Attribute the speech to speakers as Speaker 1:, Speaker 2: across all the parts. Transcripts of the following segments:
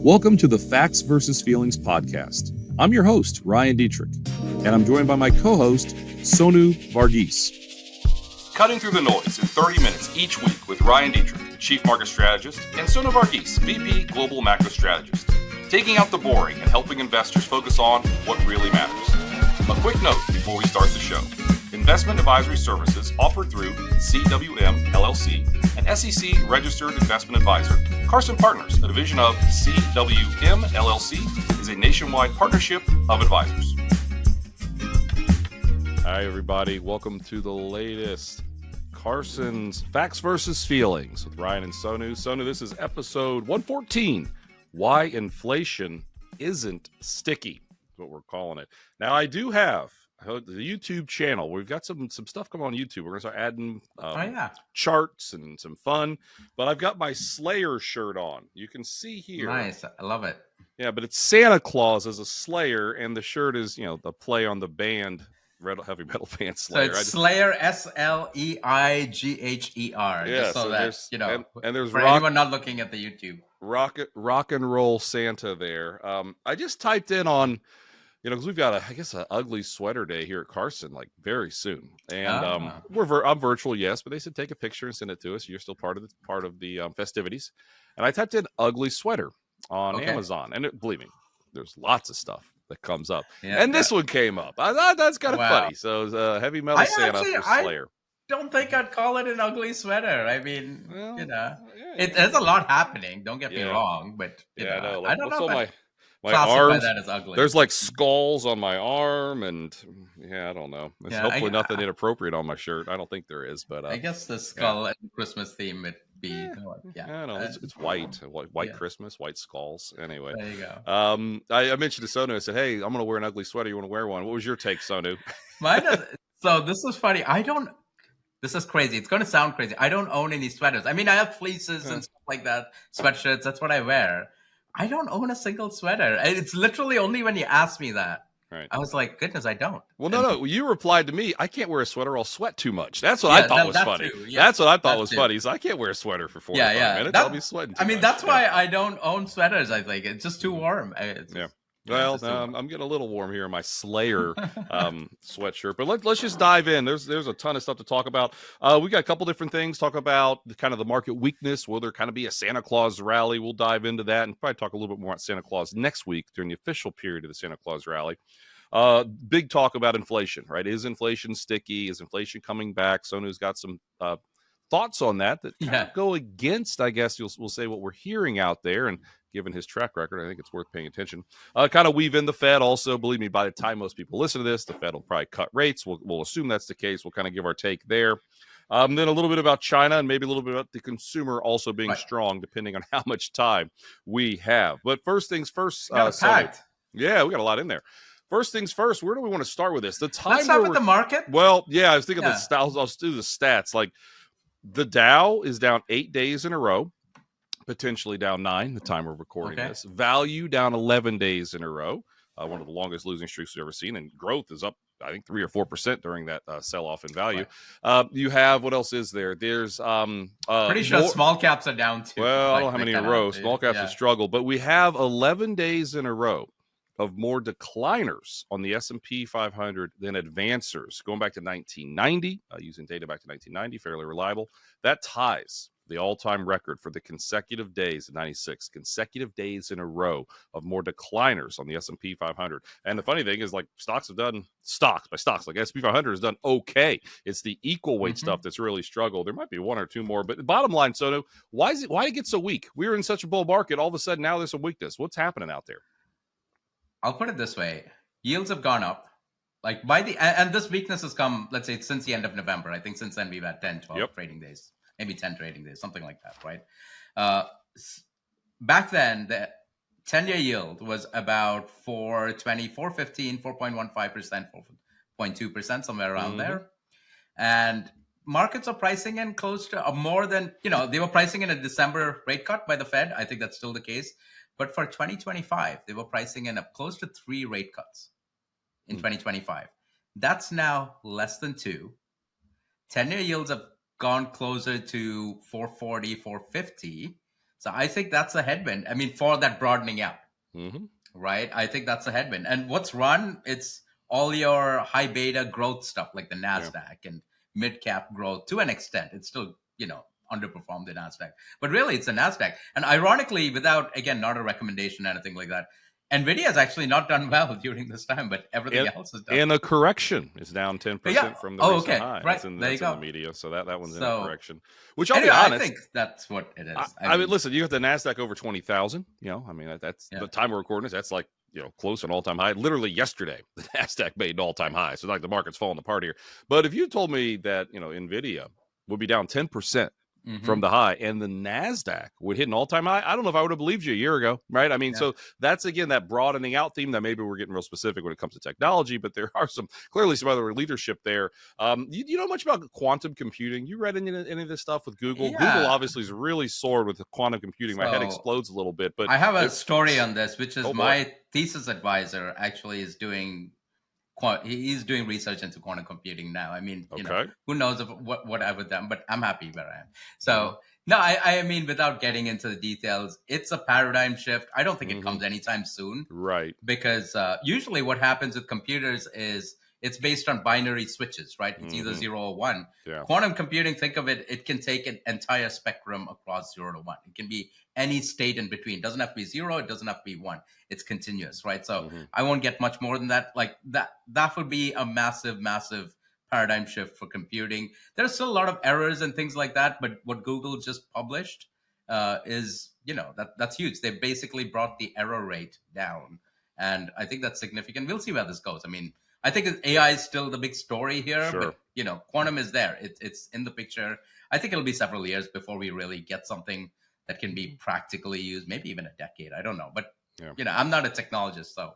Speaker 1: Welcome to the Facts versus Feelings podcast. I'm your host, Ryan Detrick, and I'm joined by my co-host, Sonu Varghese.
Speaker 2: Cutting through the noise in 30 minutes each week with Ryan Detrick, Chief Market Strategist, and Sonu Varghese, VP Global Macro Strategist. Taking out the boring and helping investors focus on what really matters. A quick note before we start the show. Investment advisory services offered through CWM LLC, an SEC registered investment advisor. Carson Partners, a division of CWM LLC, is a nationwide partnership of advisors.
Speaker 1: Hi, everybody. Welcome to the latest Carson's Facts versus Feelings with Ryan and Sonu. Sonu, this is episode 114. Why inflation isn't sticky, is what we're calling it. Now, I do have the YouTube channel. We've got some stuff coming on YouTube. We're going to start adding charts and some fun. But I've got my Slayer shirt on. You can see here.
Speaker 3: Nice. I love it.
Speaker 1: Yeah, but it's Santa Claus as a Slayer, and the shirt is, the play on the band, heavy metal band Slayer.
Speaker 3: So it's Slayer, Sleighher.
Speaker 1: Yeah,
Speaker 3: just so that,
Speaker 1: and there's
Speaker 3: for anyone not looking at the YouTube.
Speaker 1: Rock and roll Santa there. I just typed in on, because we've got an ugly sweater day here at Carson, like very soon. And I'm virtual, yes, but they said take a picture and send it to us. You're still part of the festivities. And I typed in ugly sweater on Amazon, and believe me, there's lots of stuff that comes up. Yeah, and this one came up. I thought that's kind of funny. So it was heavy metal Santa for Slayer.
Speaker 3: I don't think I'd call it an ugly sweater. I mean, there's a lot happening. Don't get me wrong, but I don't know. My arms, that as ugly. There's
Speaker 1: like skulls on my arm, and I don't know. There's hopefully nothing inappropriate on my shirt. I don't think there is, but
Speaker 3: I guess the skull and Christmas theme would be. I
Speaker 1: don't know. It's white Christmas, white skulls. Anyway,
Speaker 3: there you go.
Speaker 1: I mentioned to Sonu. I said, "Hey, I'm going to wear an ugly sweater. You want to wear one?" What was your take, Sonu?
Speaker 3: Mine is. So this is funny. This is crazy. It's going to sound crazy. I don't own any sweaters. I mean, I have fleeces and stuff like that, sweatshirts. That's what I wear. I don't own a single sweater. It's literally only when you asked me that. Right. I was like, goodness, I don't.
Speaker 1: Well, no. You replied to me, I can't wear a sweater. I'll sweat too much. That's what I thought was funny. That's what I thought was funny. So I can't wear a sweater for 45 minutes. I'll be sweating too much.
Speaker 3: That's why I don't own sweaters, I think. It's just too warm.
Speaker 1: Well, I'm getting a little warm here in my Slayer sweatshirt, but let's just dive in. There's a ton of stuff to talk about. We got a couple different things. Talk about kind of the market weakness. Will there kind of be a Santa Claus rally? We'll dive into that and probably talk a little bit more about Santa Claus next week during the official period of the Santa Claus rally. Big talk about inflation, right? Is inflation sticky? Is inflation coming back? Sonu's got some thoughts on that kind of go against, I guess we'll say, what we're hearing out there. And given his track record, I think it's worth paying attention. Kind of weave in the Fed also. Believe me, by the time most people listen to this, the Fed will probably cut rates. We'll assume that's the case. We'll kind of give our take there. Then a little bit about China and maybe a little bit about the consumer also being strong, depending on how much time we have. But first things first.
Speaker 3: Packed.
Speaker 1: Yeah, we got a lot in there. First things first, where do we want to start with this?
Speaker 3: Let's start with the market.
Speaker 1: Well, I was thinking I'll do the stats. Like the Dow is down 8 days in a row. Potentially down 9 the time we're recording this. Value down 11 days in a row. One of the longest losing streaks we've ever seen. And growth is up, I think, 3 or 4% during that sell-off in value. You have, what else is there? There's
Speaker 3: pretty sure small caps are down too.
Speaker 1: Well, I don't know how many in a row. Small caps have struggled. But we have 11 days in a row of more decliners on the S&P 500 than advancers. Going back to 1990, using data back to 1990, fairly reliable. That ties the all-time record for the consecutive days in 96, consecutive days in a row of more decliners on the S&P 500. And the funny thing is, like, stocks, like S&P 500 has done okay. It's the equal weight stuff that's really struggled. There might be one or two more, but the bottom line, Sonu, why did it get so weak? We were in such a bull market. All of a sudden, now there's some weakness. What's happening out there?
Speaker 3: I'll put it this way. Yields have gone up. Like and this weakness has come, let's say, since the end of November. I think since then we've had 10, 12 trading days. Maybe 10 trading days, something like that, right? Back then, the 10-year yield was about 4.20, 4.15, 4.15%, 4.2%, somewhere around there. And markets are pricing in close to more than, they were pricing in a December rate cut by the Fed. I think that's still the case. But for 2025, they were pricing in close to 3 rate cuts in 2025. That's now less than 2. 10-year yields have gone closer to 440, 450. So I think that's a headwind. I mean, for that broadening out,
Speaker 1: Mm-hmm.
Speaker 3: right? I think that's a headwind. And what's run? It's all your high beta growth stuff like the NASDAQ and mid cap growth to an extent. It's still, underperformed the NASDAQ. But really, it's the NASDAQ. And ironically, without, again, not a recommendation or anything like that, NVIDIA has actually not done well during this time, but everything else is done.
Speaker 1: And a correction is down 10% from the recent high.
Speaker 3: Right.
Speaker 1: That's in
Speaker 3: there you go.
Speaker 1: the media. So that one's in a correction. Which I'll be
Speaker 3: anyway,
Speaker 1: honest.
Speaker 3: I think that's what it is.
Speaker 1: I mean, listen, you got the NASDAQ over 20,000. That's the time we're recording this. That's like, close to an all-time high. Literally yesterday, the NASDAQ made an all-time high. So like the market's falling apart here. But if you told me that, NVIDIA would be down 10%, from the high and the NASDAQ would hit an all-time high, I don't know if I would have believed you a year ago, right? I mean, so that's, again, that broadening out theme that maybe we're getting real specific when it comes to technology, but there are clearly some other leadership there. You know much about quantum computing? You read any of this stuff with Google?
Speaker 3: Yeah.
Speaker 1: Google obviously is really soared with quantum computing. My head explodes a little bit. But
Speaker 3: I have a story on this, which is my thesis advisor actually is doing he's doing research into quantum computing now. I mean, who knows what I would done, but I'm happy where I am. So no, I mean, without getting into the details, it's a paradigm shift. I don't think it comes anytime soon.
Speaker 1: Right.
Speaker 3: Because usually what happens with computers is it's based on binary switches, right? It's either 0 or 1.
Speaker 1: Yeah.
Speaker 3: Quantum computing, think of it, it can take an entire spectrum across 0 to 1. It can be any state in between. It doesn't have to be 0. It doesn't have to be 1. It's continuous, right? So I won't get much more than that. Like that would be a massive, massive paradigm shift for computing. There's still a lot of errors and things like that, but what Google just published is, that's huge. They basically brought the error rate down. And I think that's significant. We'll see where this goes. I mean, I think AI is still the big story here, but quantum is there. It's in the picture. I think it'll be several years before we really get something that can be practically used, maybe even a decade. I don't know. But, I'm not a technologist, so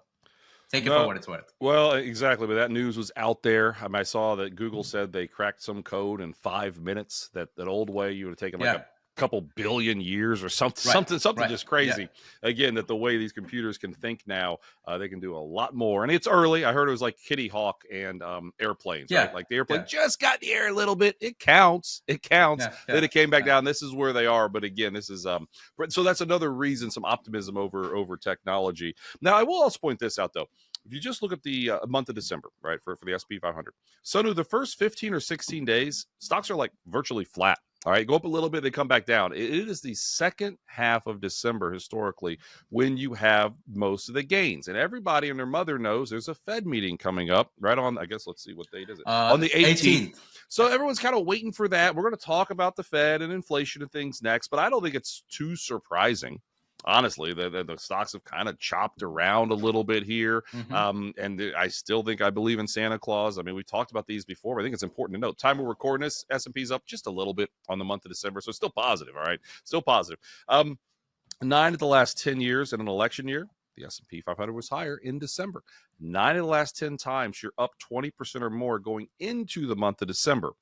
Speaker 3: take it for what it's worth.
Speaker 1: Well, exactly. But that news was out there. I saw that Google said they cracked some code in 5 minutes. That old way you would have taken like a couple billion years or something, something just crazy. Again, that the way these computers can think now, they can do a lot more. And it's early. I heard it was like Kitty Hawk and airplanes. Right? Like the airplane just got in the air a little bit. It counts. Then it came back down. This is where they are. But again, this is so that's another reason, some optimism over technology. Now, I will also point this out though. If you just look at the month of December, right, for the S&P 500, Sonu, the first 15 or 16 days, stocks are like virtually flat. All right, go up a little bit, they come back down. It is the second half of December historically when you have most of the gains. And everybody and their mother knows there's a Fed meeting coming up right on, I guess, let's see, what date is it? On the 18th. So everyone's kind of waiting for that. We're going to talk about the Fed and inflation and things next, but I don't think it's too surprising. Honestly, the stocks have kind of chopped around a little bit here. And I still think I believe in Santa Claus. I mean, we talked about these before, but I think it's important to note. Time we're recording this, S&P's up just a little bit on the month of December. So it's still positive, all right? Still positive. 9 of the last 10 years in an election year, the S&P 500 was higher in December. 9 of the last 10 times, you're up 20% or more going into the month of December.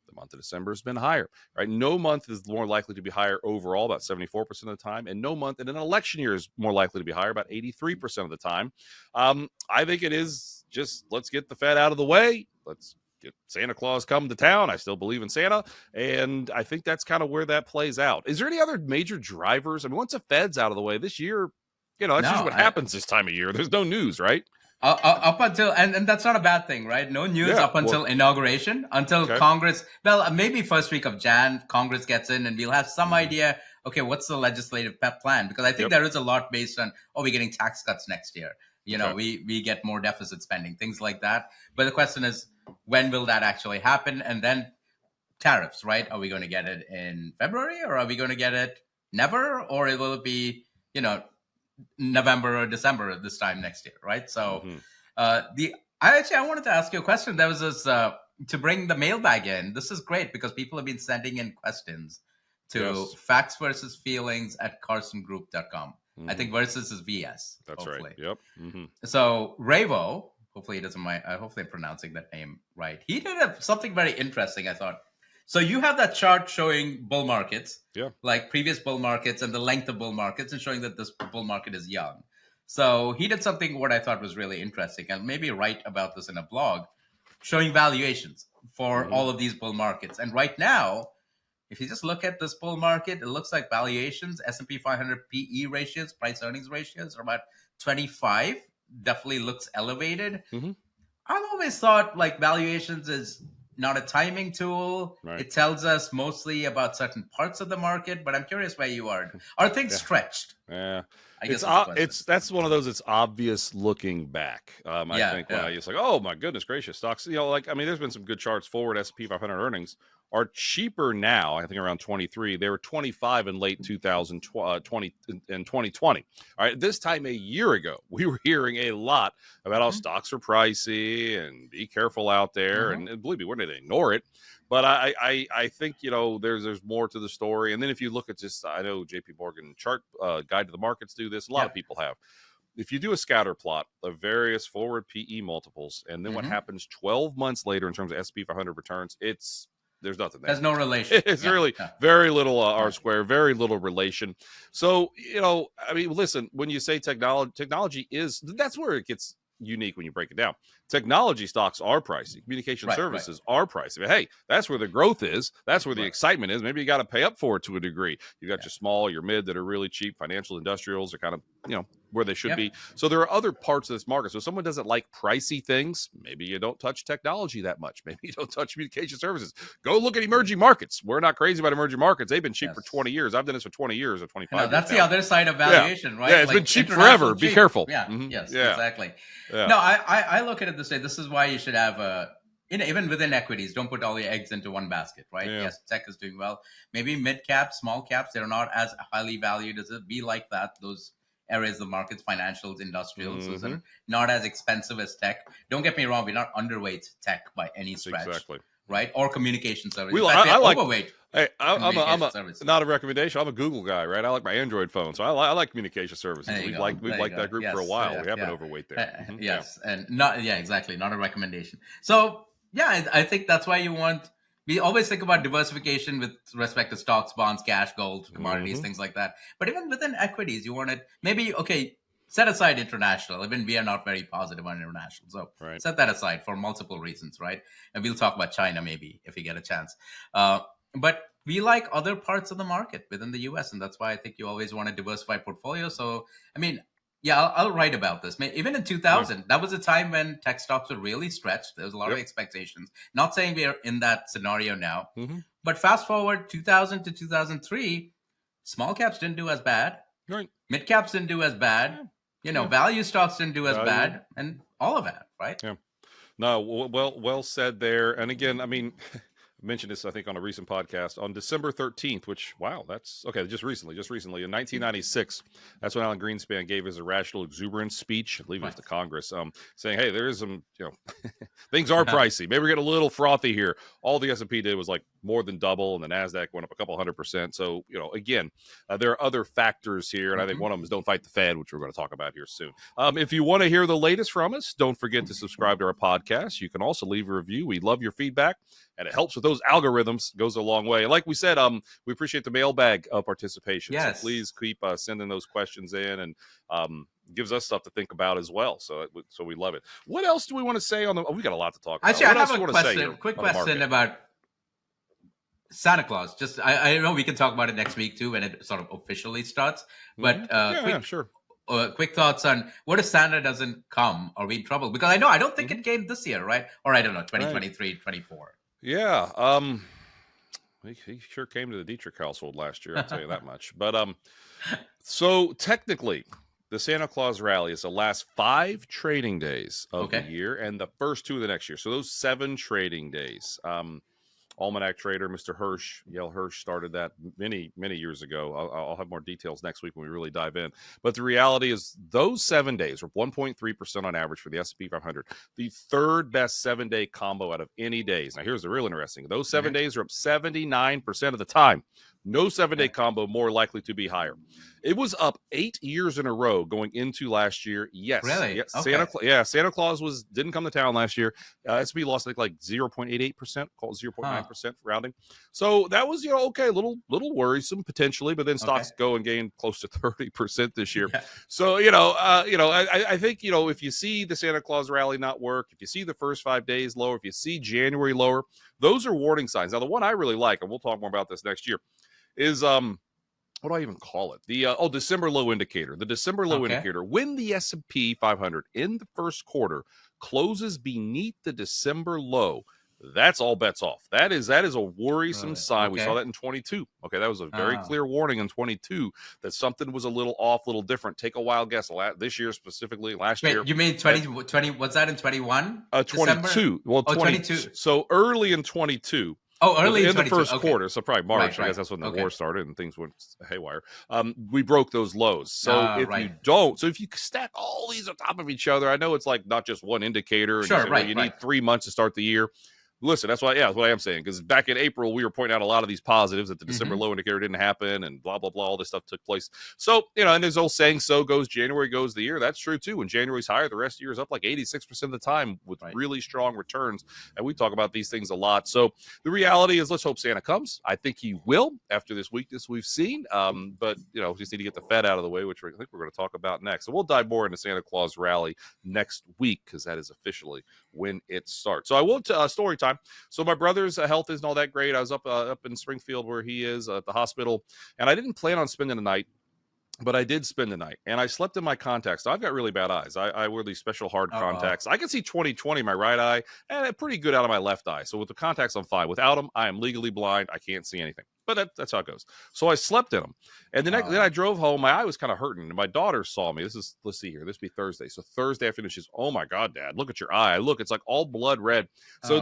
Speaker 1: The month of December has been higher, right? No month is more likely to be higher overall, about 74% of the time. And no month in an election year is more likely to be higher, about 83% of the time. I think it is just, let's get the Fed out of the way. Let's get Santa Claus come to town. I still believe in Santa. And I think that's kind of where that plays out. Is there any other major drivers? I mean, once the Fed's out of the way this year, that's usually what happens this time of year. There's no news, right?
Speaker 3: Up until, and that's not a bad thing, right? No news up until inauguration, until Congress, maybe first week of Jan, Congress gets in and we'll have some idea, okay, what's the legislative plan? Because I think there is a lot based on, we're getting tax cuts next year. We get more deficit spending, things like that. But the question is, when will that actually happen? And then tariffs, right? Are we going to get it in February or are we going to get it never? Or will it be, November or December this time next year, right? So I wanted to ask you a question. There was this to bring the mailbag in. This is great because people have been sending in questions to facts versus feelings at carsongroup.com. I think versus is VS.
Speaker 1: That's
Speaker 3: hopefully.
Speaker 1: Right. Yep.
Speaker 3: So Ravo, hopefully he doesn't mind. Hopefully I'm pronouncing that name right. He did something very interesting, I thought. So you have that chart showing bull markets, like previous bull markets and the length of bull markets and showing that this bull market is young. So he did something what I thought was really interesting and maybe write about this in a blog, showing valuations for all of these bull markets. And right now, if you just look at this bull market, it looks like valuations, S&P 500 PE ratios, price earnings ratios are about 25. Definitely looks elevated.
Speaker 1: Mhm.
Speaker 3: I've always thought like valuations is not a timing tool.
Speaker 1: Right.
Speaker 3: It tells us mostly about certain parts of the market, but I'm curious where you are. Are things stretched?
Speaker 1: Yeah.
Speaker 3: I guess
Speaker 1: That's one of those. It's obvious looking back. I think when I just like, oh my goodness gracious, stocks. Like I mean, there's been some good charts forward. S&P 500 earnings are cheaper now. I think around 23. They were 25 in late 2020 and 2020. All right, this time a year ago, we were hearing a lot about how stocks are pricey and be careful out there. And believe me, we're not going to ignore it. But I think, there's more to the story. And then if you look at just, I know JP Morgan chart guide to the markets do this. A lot of people have. If you do a scatter plot of various forward PE multiples, and then what happens 12 months later in terms of S&P 500 returns, there's nothing there.
Speaker 3: There's no relation.
Speaker 1: It's really very little R square, very little relation. So, I mean, listen, when you say technology that's where it gets unique when you break it down. Technology stocks are pricey. Communication services are pricey. But hey, that's where the growth is. That's where the excitement is. Maybe you got to pay up for it to a degree. You got your small, your mid that are really cheap. Financial industrials are kind of, where they should be. So there are other parts of this market. So if someone doesn't like pricey things, maybe you don't touch technology that much. Maybe you don't touch communication services. Go look at emerging markets. We're not crazy about emerging markets. They've been cheap for 20 years. I've done this for 20 years or 25 years.
Speaker 3: That's the other side of valuation, right?
Speaker 1: Yeah, it's been cheap forever. Be careful.
Speaker 3: Yeah, exactly. Yeah. No, I look at it this way. This is why you should have even within equities, don't put all your eggs into one basket, right? Yeah. Yes, tech is doing well. Maybe mid caps, small caps, they're not as highly valued as it. Be like that. Those areas of the markets, financials, industrials, those are not as expensive as tech. Don't get me wrong, we're not underweight tech by any stretch.
Speaker 1: Exactly.
Speaker 3: Right? Or communication services.
Speaker 1: I like
Speaker 3: overweight.
Speaker 1: Hey, I'm not a recommendation. I'm a Google guy, right? I like my Android phone, so I like communication services. We've liked that group for a while. We have been overweight there.
Speaker 3: Yes, and exactly, not a recommendation. So I think that's why we always think about diversification with respect to stocks, bonds, cash, gold, commodities, things like that. But even within equities, you want to set aside international. Even we are not very positive on international. So set that aside for multiple reasons, right? And we'll talk about China maybe if we get a chance. But we like other parts of the market within the US. And that's why I think you always want to diversify portfolio. So, I mean, I'll write about this. Even in 2000, that was a time when tech stocks were really stretched. There was a lot of expectations. Not saying we are in that scenario now. But fast forward 2000 to 2003, small caps didn't do as bad.
Speaker 1: Right.
Speaker 3: Mid caps didn't do as bad. Value stocks didn't do as bad. And all of that, right?
Speaker 1: Yeah. No, well said there. And again, I mean, I mentioned this, I think, on a recent podcast on December 13th, which, wow, that's okay. Just recently in 1996, that's when Alan Greenspan gave his irrational exuberance speech. I believe it was to Congress, saying, hey, there is some, things are pricey. Maybe we're getting a little frothy here. All the S&P did was like more than double, and the NASDAQ went up a couple 100%. So, again, there are other factors here. And I think one of them is don't fight the Fed, which we're going to talk about here soon. If you want to hear the latest from us, don't forget to subscribe to our podcast. You can also leave a review. We love your feedback, and it helps with those algorithms. Goes a long way. And like we said, we appreciate the mailbag participation.
Speaker 3: Yes.
Speaker 1: So please keep sending those questions in, and gives us stuff to think about as well. So we love it. What else do we want to say on the? We got a lot to talk about.
Speaker 3: Actually, I have a question. Quick question about Santa Claus. Just I know we can talk about it next week too when it sort of officially starts. But
Speaker 1: sure.
Speaker 3: Quick thoughts on what if Santa doesn't come? Are we in trouble? Because I don't think it came this year, right? Or I don't know, 2023, 24.
Speaker 1: Yeah. He sure came to the Detrick household last year, I'll tell you that much. But so technically, the Santa Claus rally is the last 5 trading days of the year and the first 2 of the next year. So those 7 trading days. Almanac trader, Mr. Hirsch, Yale Hirsch, started that many, many years ago. I'll have more details next week when we really dive in. But the reality is those 7 days are 1.3% on average for the S&P 500. The third best 7-day combo out of any days. Now, here's the real interesting. Those 7 days are up 79% of the time No 7-day combo more likely to be higher. It was up 8 years in a row going into last year. Yes.
Speaker 3: Really?
Speaker 1: Yes.
Speaker 3: Okay.
Speaker 1: Santa Claus didn't come to town last year. S&P lost like 0.88%, called 0.9% rounding. So that was, okay, a little worrisome potentially, but then stocks go and gain close to 30% this year.
Speaker 3: Yeah.
Speaker 1: So, I think, if you see the Santa Claus rally not work, if you see the first 5 days lower, if you see January lower, those are warning signs. Now, the one I really like, and we'll talk more about this next year, is what do I even call it? The December low indicator. The December low indicator. When the S&P 500 in the first quarter closes beneath the December low, that's all bets off. That is a worrisome sign. We saw that in 22. Okay, that was a very clear warning in 22 that something was a little off, a little different. Take a wild guess. This year specifically, last year.
Speaker 3: You mean 20? Was that in 21?
Speaker 1: 22. Well, 22. So early in 22.
Speaker 3: Oh, early
Speaker 1: in the first quarter, so probably March.
Speaker 3: Right.
Speaker 1: I guess that's when the war started and things went haywire. We broke those lows. So if you stack all these on top of each other, I know it's like not just one indicator. And you need 3 months to start the year. Listen, that's what I am saying. Because back in April, we were pointing out a lot of these positives that the December low indicator didn't happen and blah, blah, blah. All this stuff took place. So, and there's old saying, so goes January, goes the year. That's true, too. When January's higher, the rest of the year is up like 86% of the time with really strong returns. And we talk about these things a lot. So the reality is, let's hope Santa comes. I think he will after this weakness we've seen. But, we just need to get the Fed out of the way, which I think we're going to talk about next. So we'll dive more into Santa Claus rally next week because that is officially when it starts. So I will story time. So my brother's health isn't all that great. I was up in Springfield where he is at the hospital, and I didn't plan on spending the night, but I did spend the night, and I slept in my contacts. So I've got really bad eyes. I wear these special hard contacts. I can see 20/20 in my right eye, and pretty good out of my left eye. So with the contacts, I'm fine. Without them, I am legally blind. I can't see anything. But that's how it goes. So I slept in them. And then I drove home. My eye was kind of hurting. And my daughter saw me. Let's see here. This will be Thursday. So Thursday afternoon, she's, oh my God, Dad, look at your eye. Look, it's like all blood red. So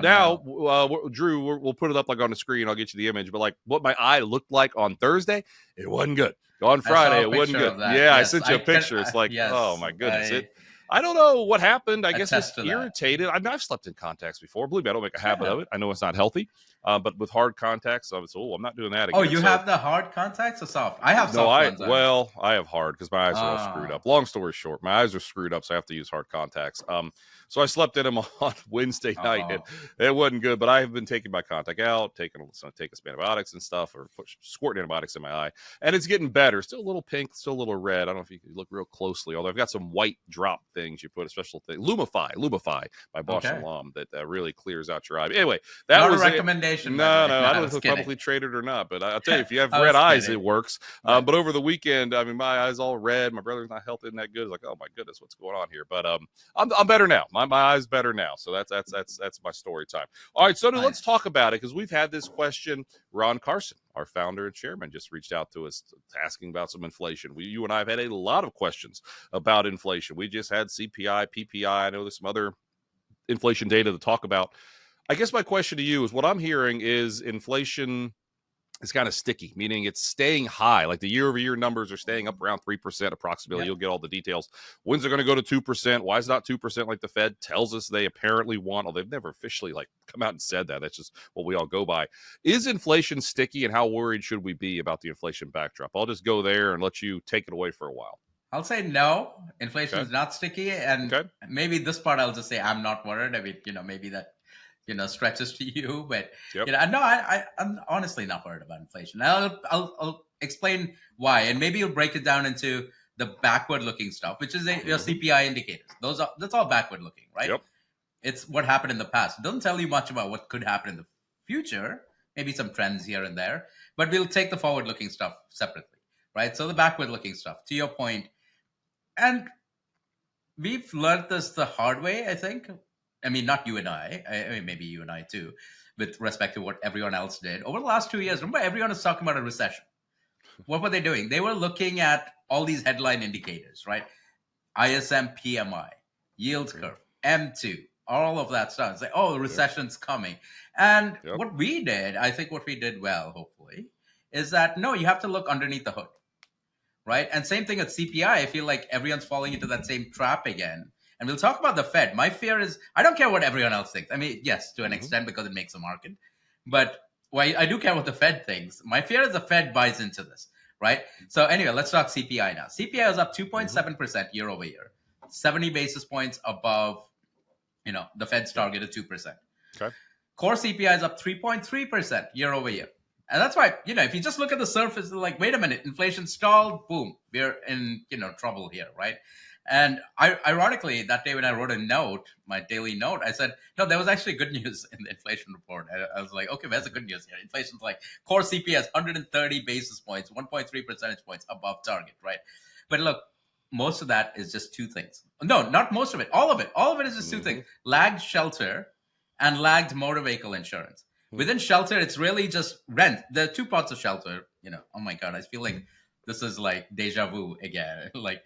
Speaker 1: Drew, we'll put it up like on the screen. I'll get you the image. But like what my eye looked like on Thursday, it wasn't good. On Friday, it wasn't good. Yeah, I sent you a picture. It's like, oh my goodness. I don't know what happened. I guess it's irritated. I mean, I've slept in contacts before. Believe me, I don't make a habit of it. I know it's not healthy, but with hard contacts, I'm not doing that again.
Speaker 3: Oh, you have the hard contacts or soft? I have soft ones.
Speaker 1: I have hard because my eyes are all screwed up. Long story short, my eyes are screwed up, so I have to use hard contacts. So I slept in them on Wednesday night, and it wasn't good. But I have been taking my contact out, taking some antibiotics and stuff, or squirting antibiotics in my eye, and it's getting better. Still a little pink, still a little red. I don't know if you can look real closely, although I've got some white drop things you put a special thing, Lumify by Bosch and Lomb that really clears out your eye. But anyway, that
Speaker 3: not
Speaker 1: was
Speaker 3: a recommendation.
Speaker 1: No, I don't know if it's publicly traded or not, but I'll tell you, if you have red eyes, it works. But over the weekend, I mean, my eyes all red. My brother's not healthy that good. It's like, oh my goodness, what's going on here? But I'm better now. My eyes better now. So that's my story time. All right, so let's talk about it because we've had this question. Ron Carson, our founder and chairman, just reached out to us asking about some inflation. You and I have had a lot of questions about inflation. We just had CPI, PPI. I know there's some other inflation data to talk about. I guess my question to you is what I'm hearing is inflation is kind of sticky, meaning it's staying high. Like the year-over-year numbers are staying up around 3% approximately. You'll get all the details. When's it going to go to 2%? Why is it not 2% like the Fed tells us they apparently want? Well, they've never officially come out and said that. That's just what we all go by. Is inflation sticky, and how worried should we be about the inflation backdrop? I'll just go there and let you take it away for a while.
Speaker 3: I'll say no. Inflation is not sticky, and maybe this part I'll just say I'm not worried. I mean, maybe that stretches to you, but I'm honestly not worried about inflation. I'll explain why, and maybe you'll break it down into the backward-looking stuff, which is your CPI indicators. That's all backward-looking, right?
Speaker 1: Yep.
Speaker 3: It's what happened in the past. It doesn't tell you much about what could happen in the future. Maybe some trends here and there, but we'll take the forward-looking stuff separately, right? So the backward-looking stuff, to your point, and we've learned this the hard way, I think. I mean, not you and I mean, maybe you and I too, with respect to what everyone else did. Over the last 2 years, remember everyone was talking about a recession. What were they doing? They were looking at all these headline indicators, right? ISM PMI, yield curve, M2, all of that stuff. It's like, oh, the recession's coming. And what we did, I think what we did well, hopefully, is that, no, you have to look underneath the hood, right? And same thing at CPI. I feel like everyone's falling into that same trap again. And we'll talk about the Fed. My fear is, I don't care what everyone else thinks. I mean, yes, to an extent, because it makes a market. But well, I do care what the Fed thinks. My fear is the Fed buys into this, right? So anyway, let's talk CPI now. CPI is up 2.7% year over year, 70 basis points above, the Fed's target of 2%.
Speaker 1: Okay.
Speaker 3: Core CPI is up 3.3% year over year. And that's why, if you just look at the surface, like, wait a minute, inflation stalled, boom, we're in, trouble here, right? And ironically, that day when I wrote a note, my daily note, I said, no, there was actually good news in the inflation report. I was like, okay, where's the good news here? Inflation's like core CPI is 130 basis points, 1.3 percentage points above target, right? But look, most of that is just two things. No, not most of it. All of it. All of it is just two things. Lagged shelter and lagged motor vehicle insurance. Within shelter, it's really just rent. There are two parts of shelter. Oh my God, I feel like this is like deja vu again. Like,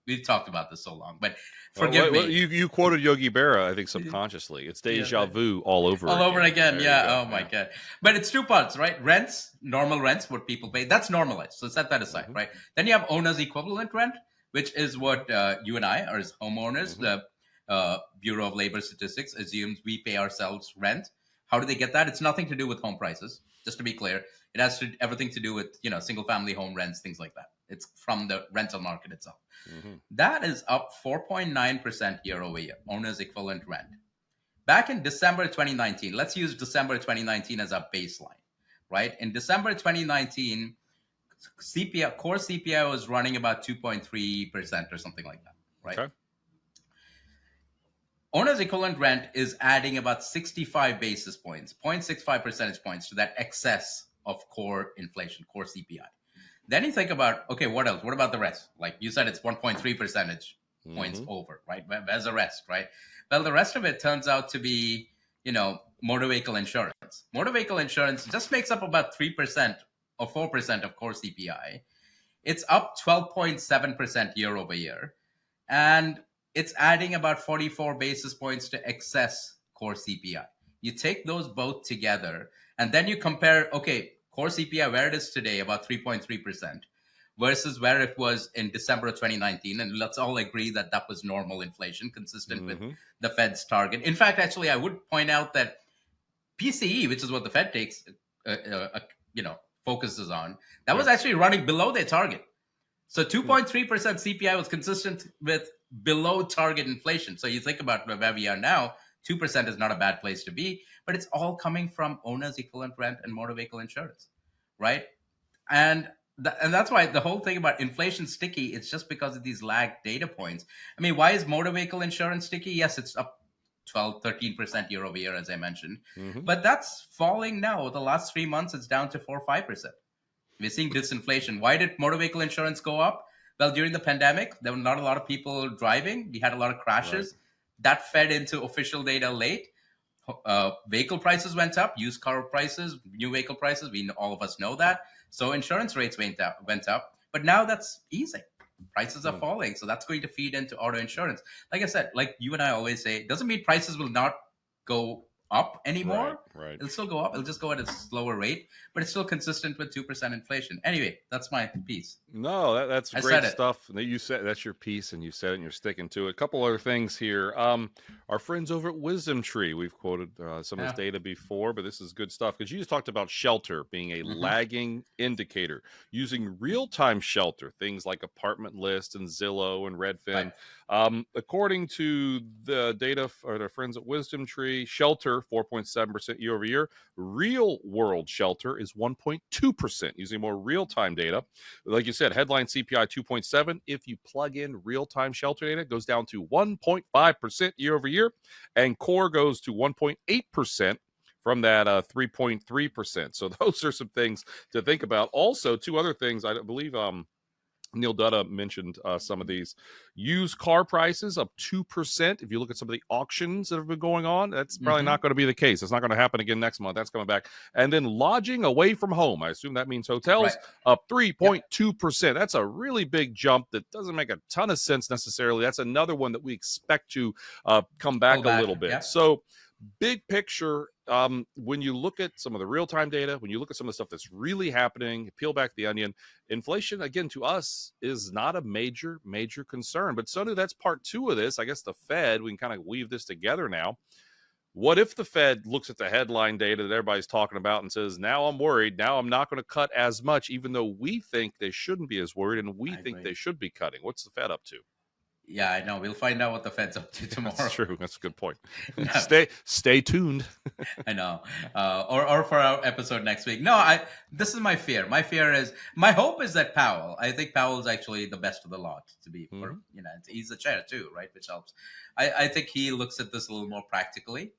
Speaker 3: we've talked about this so long, but forgive me.
Speaker 1: You quoted Yogi Berra, I think, subconsciously. It's deja vu all over
Speaker 3: again. Yeah. Oh my God. But it's two parts, right? Rents, normal rents, what people pay. That's normalized. So set that aside, right? Then you have owner's equivalent rent, which is what you and I, as homeowners, the Bureau of Labor Statistics assumes we pay ourselves rent. How do they get that? It's nothing to do with home prices. Just to be clear, it has everything to do with single family home rents, things like that. It's from the rental market itself. That is up 4.9% year over year. Owner's equivalent rent. Back in December 2019, let's use December 2019 as our baseline, right? In December 2019, core CPI was running about 2.3% or something like that, right? Okay. Owner's equivalent rent is adding about 65 basis points, 0.65 percentage points to that excess of core inflation, core CPI. Then you think about, okay, what else? What about the rest? Like you said, it's 1.3 percentage points over, right? Where's the rest, right? Well, the rest of it turns out to be, motor vehicle insurance. Motor vehicle insurance just makes up about 3% or 4% of core CPI. It's up 12.7% year over year. And it's adding about 44 basis points to excess core CPI. You take those both together, and then you compare, okay, core CPI, where it is today, about 3.3%, versus where it was in December of 2019. And let's all agree that that was normal inflation, consistent with the Fed's target. In fact, actually, I would point out that PCE, which is what the Fed takes, focuses on, that was actually running below their target. So 2.3% CPI was consistent with below target inflation. So you think about where we are now, 2% is not a bad place to be, but it's all coming from owner's equivalent rent and motor vehicle insurance, right? And that's why the whole thing about inflation sticky, it's just because of these lagged data points. I mean, why is motor vehicle insurance sticky? Yes, it's up 12, 13% year over year, as I mentioned. But that's falling now. The last 3 months, it's down to 4 or 5%. We're seeing disinflation. Why did motor vehicle insurance go up? Well, during the pandemic, there were not a lot of people driving. We had a lot of crashes. Right. That fed into official data late. Vehicle prices went up, used car prices, new vehicle prices. All of us know that. So insurance rates went up. But now that's easing. Prices are falling. So that's going to feed into auto insurance. Like I said, like you and I always say, it doesn't mean prices will not go up anymore. Right. It'll still go up. It'll just go at a slower rate, but it's still consistent with 2% inflation. Anyway, that's my piece.
Speaker 1: No, that's great stuff. You said that's your piece, and you said it, and you're sticking to it. A couple other things here. Our friends over at Wisdom Tree, we've quoted some of this data before, but this is good stuff because you just talked about shelter being a lagging indicator, using real-time shelter, things like Apartment List and Zillow and Redfin. Right. According to the data for their friends at Wisdom Tree, shelter 4.7% year over year. Real world shelter is 1.2% using more real-time data. Like you said, headline CPI 2.7. If you plug in real-time shelter data, it goes down to 1.5% year over year, and core goes to 1.8% from that 3.3%. So those are some things to think about. Also, two other things I believe Neil Dutta mentioned some of these. Used car prices up 2%. If you look at some of the auctions that have been going on, that's probably not going to be the case. It's not going to happen again next month. That's coming back. And then lodging away from home, I assume that means hotels, up 3.2%. That's a really big jump that doesn't make a ton of sense necessarily. That's another one that we expect to come back a little bit. Yep. So big picture, when you look at some of the real-time data, when you look at some of the stuff that's really happening, peel back the onion, inflation, again, to us is not a major concern. But Sonu, that's part two of this. I guess the Fed, we can kind of weave this together now. What if the Fed looks at the headline data that everybody's talking about and says, now I'm worried, now I'm not going to cut as much, even though we think they shouldn't be as worried and we think they should be cutting? What's the Fed up to?
Speaker 3: Yeah, I know. We'll find out what the Fed's up to tomorrow.
Speaker 1: That's true. That's a good point.
Speaker 3: No.
Speaker 1: Stay tuned.
Speaker 3: I know. Or for our episode next week. No, this is my fear. My hope is that Powell. I think Powell's actually the best of the lot. To be, he's the chair too, right? Which helps. I think he looks at this a little more practically,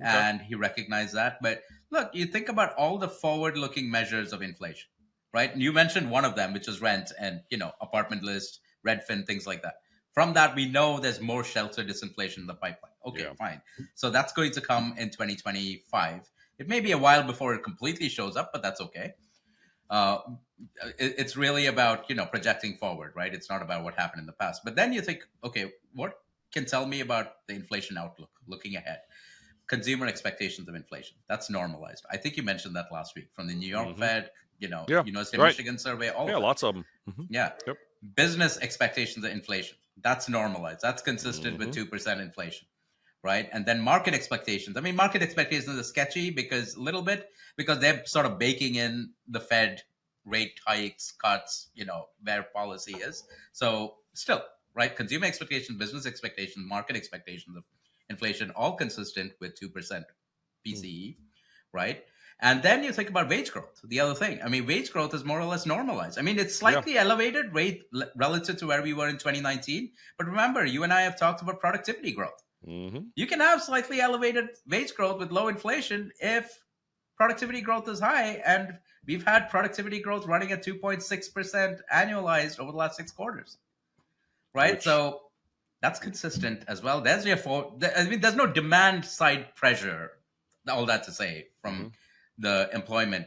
Speaker 3: and he recognized that. But look, you think about all the forward-looking measures of inflation, right? And you mentioned one of them, which is rent and apartment list, Redfin, things like that. From that, we know there's more shelter disinflation in the pipeline. Okay, fine. So that's going to come in 2025. It may be a while before it completely shows up, but that's okay. It's really about, projecting forward, right? It's not about what happened in the past. But then you think, okay, what can tell me about the inflation outlook looking ahead? Consumer expectations of inflation. That's normalized. I think you mentioned that last week from the New York Fed, University of Michigan survey. All
Speaker 1: lots of them.
Speaker 3: Yeah.
Speaker 1: Yep.
Speaker 3: Business expectations of inflation. That's normalized. That's consistent with 2% inflation, right? And then market expectations. I mean, market expectations are sketchy because they're sort of baking in the Fed rate hikes, cuts, where policy is. So still, right? Consumer expectations, business expectations, market expectations of inflation, all consistent with 2% PCE, right? And then you think about wage growth, the other thing. I mean, wage growth is more or less normalized. I mean, it's slightly elevated rate relative to where we were in 2019. But remember, you and I have talked about productivity growth. You can have slightly elevated wage growth with low inflation productivity growth is high. And we've had productivity growth running at 2.6% annualized over the last 6 quarters, right? So that's consistent as well. There's no demand side pressure, all that to say, from the employment,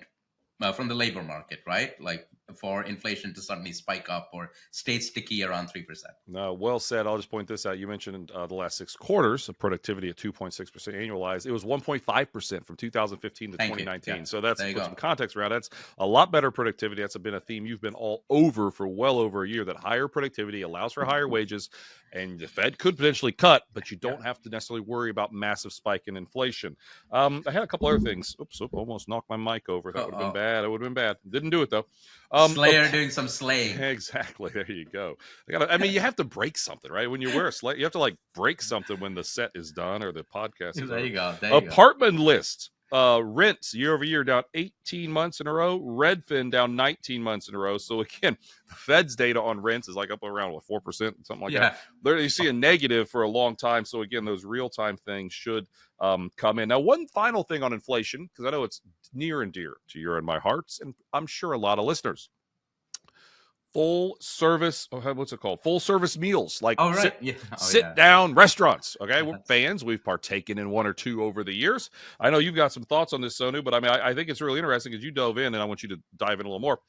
Speaker 3: from the labor market, right? Like for inflation to suddenly spike up or stay sticky around 3%.
Speaker 1: No, well said. I'll just point this out. You mentioned the last 6 quarters of productivity at 2.6% annualized. It was 1.5% from 2015 to 2019. Yeah. So that's put some context around. That's a lot better productivity. That's been a theme you've been all over for well over a year, that higher productivity allows for higher wages. And the Fed could potentially cut, but you don't have to necessarily worry about massive spike in inflation. I had a couple other things. Oops, almost knocked my mic over. That would have been bad. It would have been bad. Didn't do it, though.
Speaker 3: Slayer doing some slaying.
Speaker 1: Exactly. There you go. You have to break something, right? When you wear a Slayer, you have to break something when the set is done or the podcast is
Speaker 3: There you go.
Speaker 1: Apartment list. Rents year over year down 18 months in a row. Redfin down 19 months in a row. So again, the Fed's data on rents is up around 4%, something like that. There you see a negative for a long time. So again, those real time things should come in. Now, one final thing on inflation, because I know it's near and dear to your and my hearts, and I'm sure a lot of listeners. Full service, what's it called? Full service meals, sit down restaurants. Okay, we're fans. We've partaken in one or two over the years. I know you've got some thoughts on this, Sonu, but I think it's really interesting as you dove in, and I want you to dive in a little more.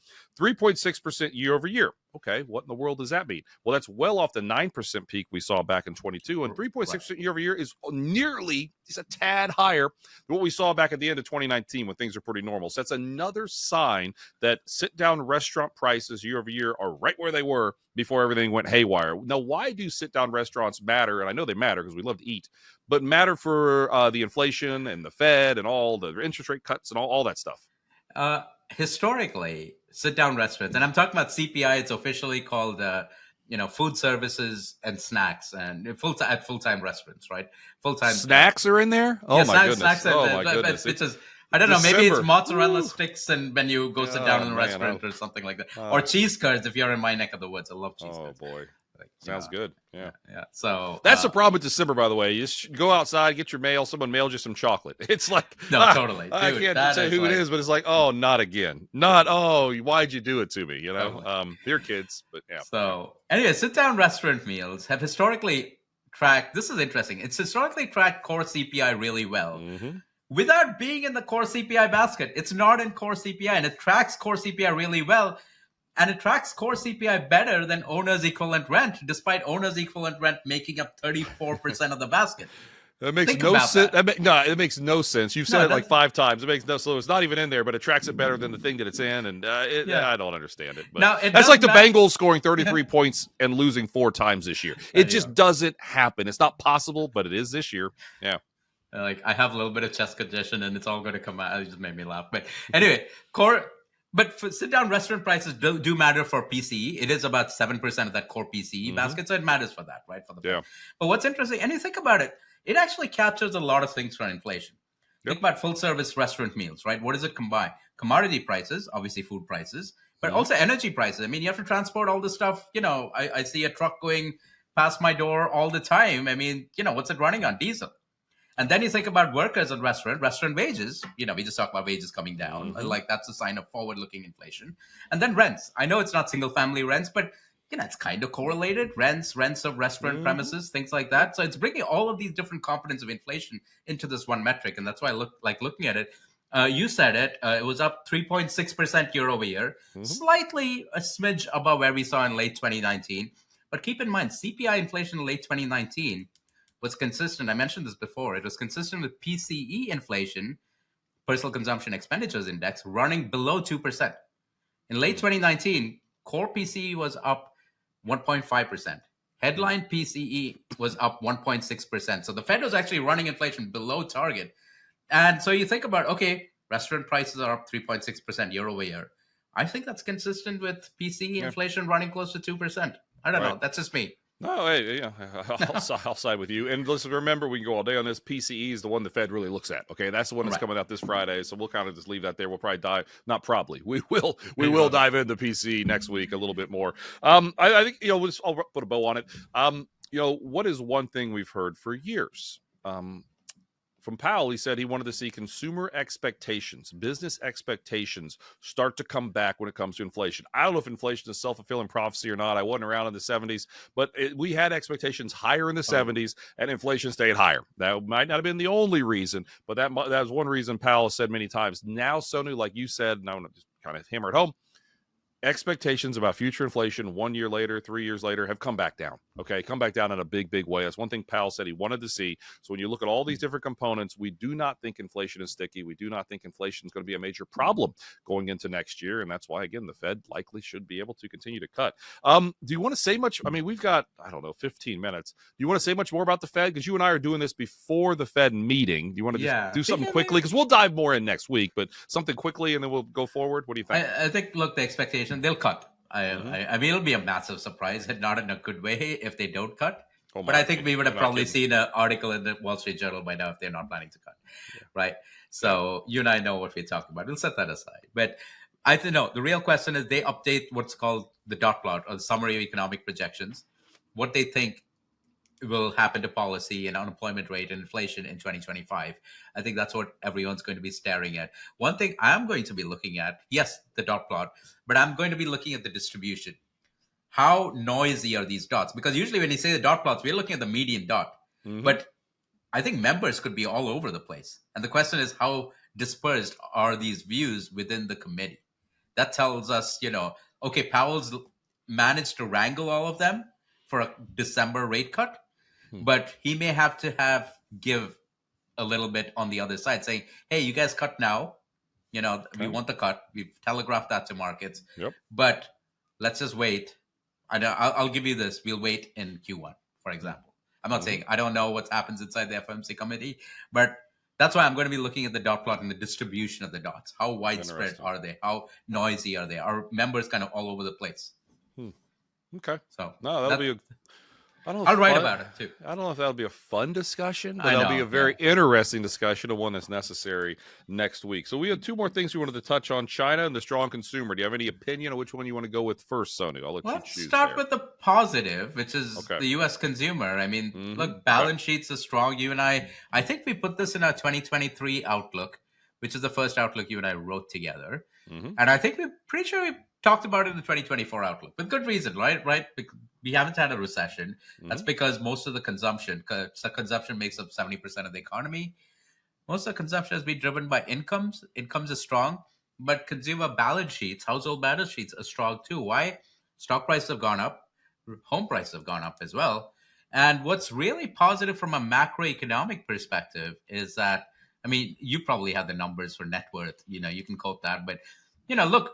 Speaker 1: 3.6% year over year. Okay, what in the world does that mean? Well, that's well off the 9% peak we saw back in 22, and 3.6% year over year is it's a tad higher than what we saw back at the end of 2019 when things are pretty normal. So that's another sign that sit-down restaurant prices year over year are right where they were before everything went haywire. Now, why do sit-down restaurants matter? And I know they matter because we love to eat, but matter for the inflation and the Fed and all the interest rate cuts and all that stuff.
Speaker 3: Historically, sit-down restaurants, and I'm talking about CPI. It's officially called, food services and snacks, and at full-time restaurants, right? Full-time
Speaker 1: snacks are in there. Oh, my goodness! My goodness!
Speaker 3: It's just, I don't know. Maybe it's mozzarella sticks, and when you go sit down in a restaurant or something like that, or cheese curds if you're in my neck of the woods. I love cheese curds.
Speaker 1: Oh boy. Sounds good. Yeah.
Speaker 3: So
Speaker 1: that's the problem with December, by the way. You just go outside, get your mail. Someone mailed you some chocolate. It's like
Speaker 3: totally. Dude,
Speaker 1: I can't say who it is, but it's like, oh, not again. Why'd you do it to me? They're kids, but yeah.
Speaker 3: So anyway, sit-down restaurant meals have historically tracked. This is interesting. It's historically tracked core CPI really well. Without being in the core CPI basket. It's not in core CPI, and it tracks core CPI really well. And it tracks core CPI better than owner's equivalent rent, despite owner's equivalent rent making up 34% of the basket.
Speaker 1: That makes no sense. It makes no sense. You've said it 5 times. It makes no sense. So it's not even in there, but it tracks it better than the thing that it's in. And I don't understand it. But that's like the Bengals scoring 33 points and losing 4 times this year. It just doesn't happen. It's not possible, but it is this year. Yeah.
Speaker 3: Like I have a little bit of chest congestion, and it's all going to come out. It just made me laugh. But anyway, core. But for sit-down restaurant prices do matter for PCE. It is about 7% of that core PCE basket, so it matters for that, right? For the
Speaker 1: Yeah.
Speaker 3: But what's interesting, and you think about it, it actually captures a lot of things for inflation.
Speaker 1: Yep.
Speaker 3: Think about full-service restaurant meals, right? What does it combine? Commodity prices, obviously food prices, but also energy prices. I mean, you have to transport all this stuff. I see a truck going past my door all the time. I mean, what's it running on? Diesel. And then you think about workers at restaurant wages. We just talked about wages coming down. Like that's a sign of forward-looking inflation. And then rents. I know it's not single-family rents, but it's kind of correlated. Rents of restaurant premises, things like that. So it's bringing all of these different components of inflation into this one metric, and that's why I looking at it. You said it. It was up 3.6% year over year, slightly a smidge above where we saw in late 2019. But keep in mind, CPI inflation in late 2019 was consistent. I mentioned this before. It was consistent with PCE inflation, personal consumption expenditures index, running below 2%. In late 2019, core PCE was up 1.5%. Headline PCE was up 1.6%. So the Fed was actually running inflation below target. And so you think about, okay, restaurant prices are up 3.6% year over year. I think that's consistent with PCE inflation running close to 2%. I don't know. That's just me.
Speaker 1: No, hey, yeah, I'll side with you. And listen, remember, we can go all day on this. PCE is the one the Fed really looks at. Okay, that's the one that's coming out this Friday. So we'll kind of just leave that there. We'll probably dive. Not probably. We will dive into PCE next week a little bit more. I think I'll put a bow on it. What is one thing we've heard for years? From Powell, he said he wanted to see consumer expectations, business expectations start to come back when it comes to inflation. I don't know if inflation is a self-fulfilling prophecy or not. I wasn't around in the 70s, but we had expectations higher in the 70s, and inflation stayed higher. That might not have been the only reason, but that was one reason Powell said many times. Now, Sonu, like you said, and I want to just kind of hammer it home, expectations about future inflation 1 year later, 3 years later have come back down. Okay, come back down in a big, big way. That's one thing Powell said he wanted to see. So when you look at all these different components, we do not think inflation is sticky. We do not think inflation is going to be a major problem going into next year. And that's why, again, the Fed likely should be able to continue to cut. Do you want to say much? I mean, we've got, 15 minutes. Do you want to say much more about the Fed? Because you and I are doing this before the Fed meeting. Do you want to just do something quickly? Because we'll dive more in next week, but something quickly and then we'll go forward. What do you think?
Speaker 3: I think, look, the expectation, they'll cut. I mean, it'll be a massive surprise, not in a good way if they don't cut. But I think we would have probably seen an article in the Wall Street Journal by now if they're not planning to cut, right? So you and I know what we're talking about. We'll set that aside. But I think, no, the real question is they update what's called the dot plot or the summary of economic projections, what they think will happen to policy and unemployment rate and inflation in 2025. I think that's what everyone's going to be staring at. One thing I'm going to be looking at, yes, the dot plot, but I'm going to be looking at the distribution. How noisy are these dots? Because usually when you say the dot plots, we're looking at the median dot. But I think members could be all over the place. And the question is, how dispersed are these views within the committee? That tells us, okay, Powell's managed to wrangle all of them for a December rate cut. But he may have to give a little bit on the other side, saying, hey, you guys cut now. We want the cut. We've telegraphed that to markets. But let's just wait. I'll give you this. We'll wait in Q1, for example. I'm not saying I don't know what happens inside the FOMC committee, but that's why I'm going to be looking at the dot plot and the distribution of the dots. How widespread are they? How noisy are they? Are members kind of all over the place?
Speaker 1: Okay.
Speaker 3: So
Speaker 1: no, that'll be
Speaker 3: I'll write about it too.
Speaker 1: I don't know if that'll be a fun discussion, but that'll be a very interesting discussion and one that's necessary next week. So we have two more things we wanted to touch on: China and the strong consumer. Do you have any opinion on which one you want to go with first, Sonu? I'll let you choose.
Speaker 3: Let's start with the positive, which is the U.S. consumer. I mean, look, balance sheets are strong. You and I think we put this in our 2023 outlook, which is the first outlook you and I wrote together. And I think we're pretty sure we talked about it in the 2024 outlook with good reason, right? Because we haven't had a recession. That's because most of the consumption makes up 70% of the economy. Most of the consumption has been driven by incomes. Incomes are strong, but consumer balance sheets, household balance sheets are strong too. Why? Stock prices have gone up. Home prices have gone up as well. And what's really positive from a macroeconomic perspective is that, I mean, you probably have the numbers for net worth. You can quote that. But, look,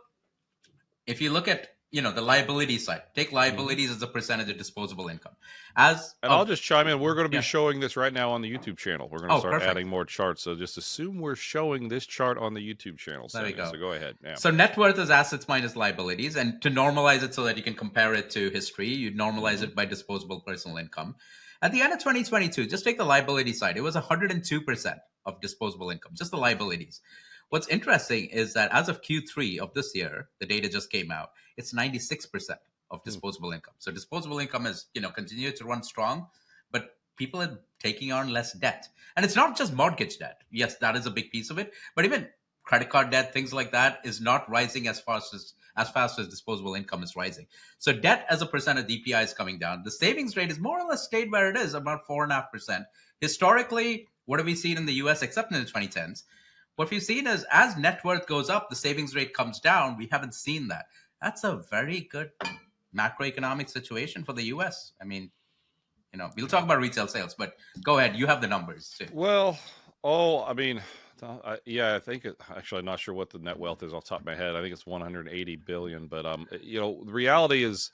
Speaker 3: if you look at the liability side. Take liabilities as a percentage of disposable income. I'll
Speaker 1: just chime in. We're going to be showing this right now on the YouTube channel. We're going to start
Speaker 3: perfect.
Speaker 1: adding more charts. So just assume we're showing this chart on the YouTube channel.
Speaker 3: There we go.
Speaker 1: So go ahead. Yeah.
Speaker 3: So net worth is assets minus liabilities. And to normalize it so that you can compare it to history, you normalize it by disposable personal income. At the end of 2022, just take the liability side. It was 102% of disposable income, just the liabilities. What's interesting is that as of Q3 of this year, the data just came out, it's 96% of disposable income. So disposable income has, continued to run strong, but people are taking on less debt. And it's not just mortgage debt. Yes, that is a big piece of it. But even credit card debt, things like that is not rising as fast as disposable income is rising. So debt as a percent of DPI is coming down. The savings rate is more or less stayed where it is, about 4.5%. Historically, what have we seen in the US, except in the 2010s? What we've seen is as net worth goes up, the savings rate comes down. We haven't seen that. That's a very good macroeconomic situation for the US. I mean, we'll talk about retail sales, but go ahead. You have the numbers too.
Speaker 1: Well, I think actually, I'm not sure what the net wealth is off the top of my head. I think it's 180 billion. But the reality is,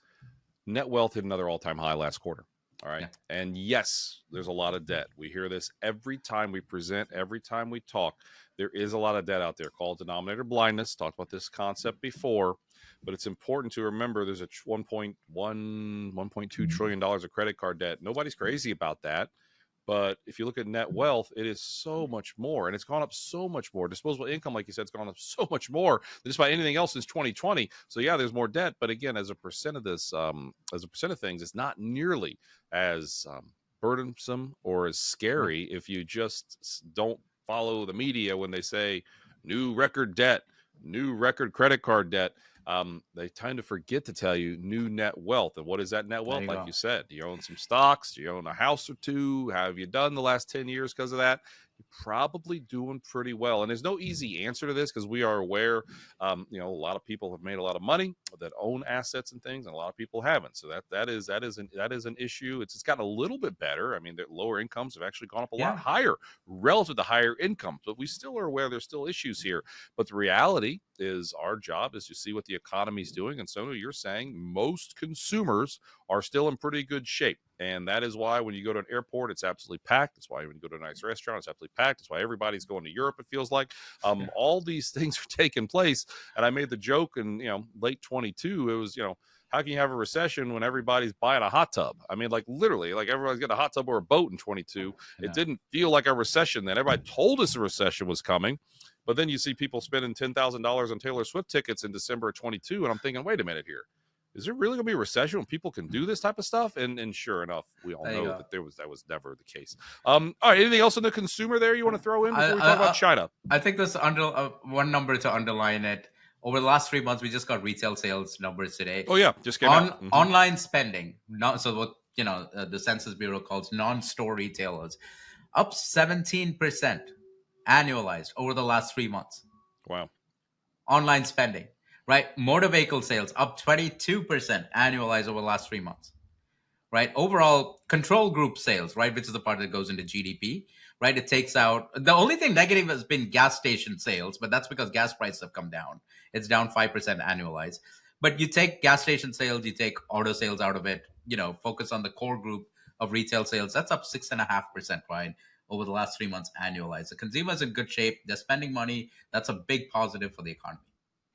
Speaker 1: net wealth hit another all-time high last quarter. All right, and yes, there's a lot of debt. We hear this every time we present, every time we talk. There is a lot of debt out there called denominator blindness. Talked about this concept before, but it's important to remember there's a 1.2 trillion dollars of credit card debt. Nobody's crazy about that. But if you look at net wealth, it is so much more, and it's gone up so much more. Disposable income, like you said, it's gone up so much more than just about anything else since 2020. So yeah, there's more debt, but again, as a percent of this, as a percent of things, it's not nearly as burdensome or as scary if you just don't follow the media when they say new record debt, new record credit card debt. They tend to forget to tell you new net wealth. And what is that net wealth? Like you said, do you own some stocks? Do you own a house or two? How have you done the last 10 years because of that? You're probably doing pretty well. And there's no easy answer to this because we are aware, a lot of people have made a lot of money that own assets and things, and a lot of people haven't. So that is an issue. It's gotten a little bit better. I mean, the lower incomes have actually gone up a lot higher relative to higher incomes, but we still are aware there's still issues here. But the reality is our job is to see what the economy is doing. And Sonu, you're saying most consumers are still in pretty good shape. And that is why when you go to an airport, it's absolutely packed. That's why when you go to a nice restaurant, it's absolutely packed. That's why everybody's going to Europe, it feels like. All these things are taking place. And I made the joke in, late 22, it was, how can you have a recession when everybody's buying a hot tub? I mean, like literally, like everybody's getting a hot tub or a boat in 22. It didn't feel like a recession then. Everybody told us a recession was coming. But then you see people spending $10,000 on Taylor Swift tickets in December of 22. And I'm thinking, wait a minute here. Is there really going to be a recession when people can do this type of stuff? And sure enough, we all know that that was never the case. All right. Anything else on the consumer there you want to throw in before we talk about China?
Speaker 3: I think there's one number to underline it. Over the last 3 months, we just got retail sales numbers today.
Speaker 1: Oh, yeah. Just came out.
Speaker 3: Online spending. So what, the Census Bureau calls non-store retailers, up 17% annualized over the last 3 months.
Speaker 1: Wow.
Speaker 3: Online spending. Right, motor vehicle sales up 22% annualized over the last 3 months. Right, overall control group sales, right, which is the part that goes into GDP. Right, it takes out the only thing negative has been gas station sales, but that's because gas prices have come down. It's down 5% annualized. But you take gas station sales, you take auto sales out of it. Focus on the core group of retail sales. That's up 6.5%, right, over the last 3 months annualized. The consumer's in good shape. They're spending money. That's a big positive for the economy.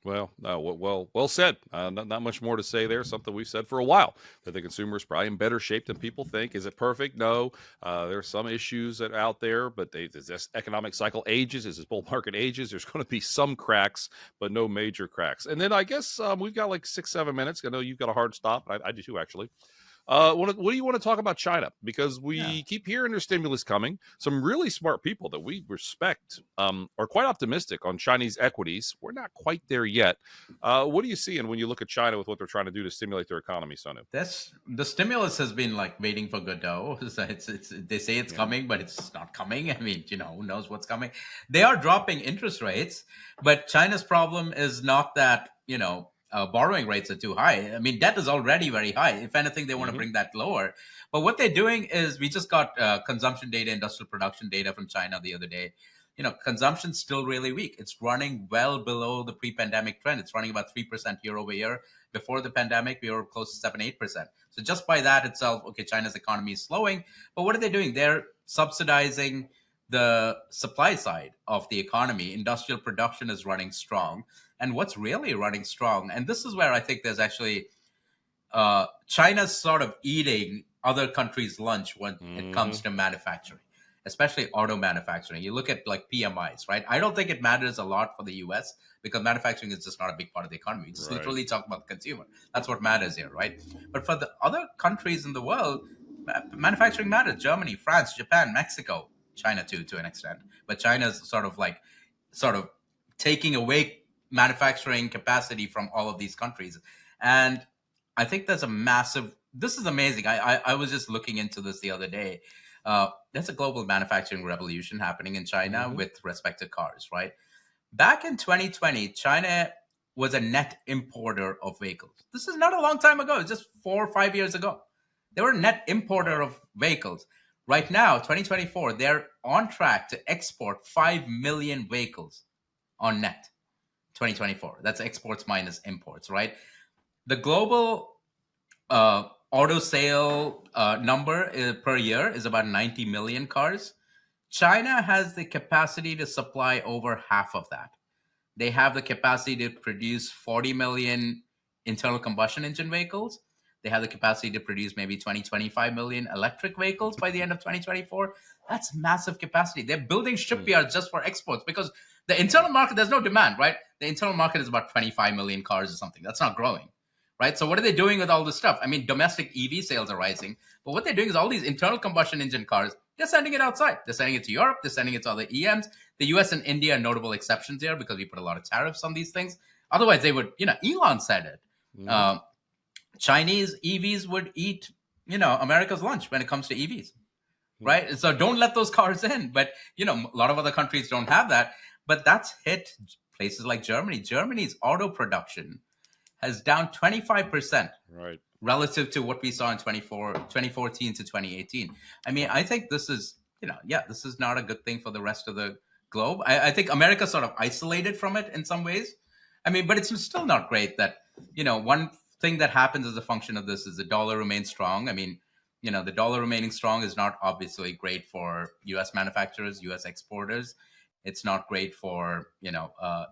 Speaker 1: Well, well said. Not much more to say there. Something we've said for a while, that the consumer is probably in better shape than people think. Is it perfect? No. There are some issues that are out there, but as this economic cycle ages, as this bull market ages, there's going to be some cracks, but no major cracks. And then I guess we've got like 6-7 minutes. I know you've got a hard stop. I do too, actually. What do you want to talk about China? Because we keep hearing there's stimulus coming. Some really smart people that we respect are quite optimistic on Chinese equities. We're not quite there yet. What are you seeing when you look at China with what they're trying to do to stimulate their economy, Sonu?
Speaker 3: The stimulus has been like waiting for Godot. They say it's coming, but it's not coming. I mean, who knows what's coming? They are dropping interest rates, but China's problem is not that, borrowing rates are too high. I mean, debt is already very high. If anything, they want to bring that lower. But what they're doing is, we just got consumption data, industrial production data from China the other day. Consumption's still really weak. It's running well below the pre-pandemic trend. It's running about 3% year over year. Before the pandemic, we were close to 7-8%. So just by that itself, okay, China's economy is slowing. But what are they doing? They're subsidizing the supply side of the economy. Industrial production is running strong. And what's really running strong, and this is where I think there's actually China's sort of eating other countries' lunch when it comes to manufacturing, especially auto manufacturing. You look at like PMIs, right? I don't think it matters a lot for the US because manufacturing is just not a big part of the economy. We just literally talk about the consumer. That's what matters here, right? But for the other countries in the world, manufacturing matters. Germany, France, Japan, Mexico, China too, to an extent. But China's sort of taking away manufacturing capacity from all of these countries. And I think there's a massive, this is amazing. I was just looking into this the other day. There's a global manufacturing revolution happening in China with respect to cars, right? Back in 2020, China was a net importer of vehicles. This is not a long time ago. It's just 4 or 5 years ago. They were a net importer of vehicles. Right now, 2024, they're on track to export 5 million vehicles on net. 2024. That's exports minus imports, right? The global auto sale number per year is about 90 million cars. China has the capacity to supply over half of that. They have the capacity to produce 40 million internal combustion engine vehicles. They have the capacity to produce maybe 25 million electric vehicles by the end of 2024. That's massive capacity. They're building shipyards just for exports because the internal market, there's no demand, right? The internal market is about 25 million cars or something. That's not growing, right? So what are they doing with all this stuff? I mean, domestic EV sales are rising, but what they're doing is all these internal combustion engine cars, they're sending it outside. They're sending it to Europe. They're sending it to other EMs. The US and India are notable exceptions here because we put a lot of tariffs on these things. Otherwise, they would, Elon said it. Chinese EVs would eat, America's lunch when it comes to EVs, right? So don't let those cars in. But, a lot of other countries don't have that. But that's hit places like Germany. Germany's auto production has down 25% relative to what we saw in 2014 to 2018. I mean, I think this is, this is not a good thing for the rest of the globe. I think America's sort of isolated from it in some ways. I mean, but it's still not great that, one thing that happens as a function of this is the dollar remains strong. I mean, the dollar remaining strong is not obviously great for U.S. manufacturers, U.S. exporters. It's not great for,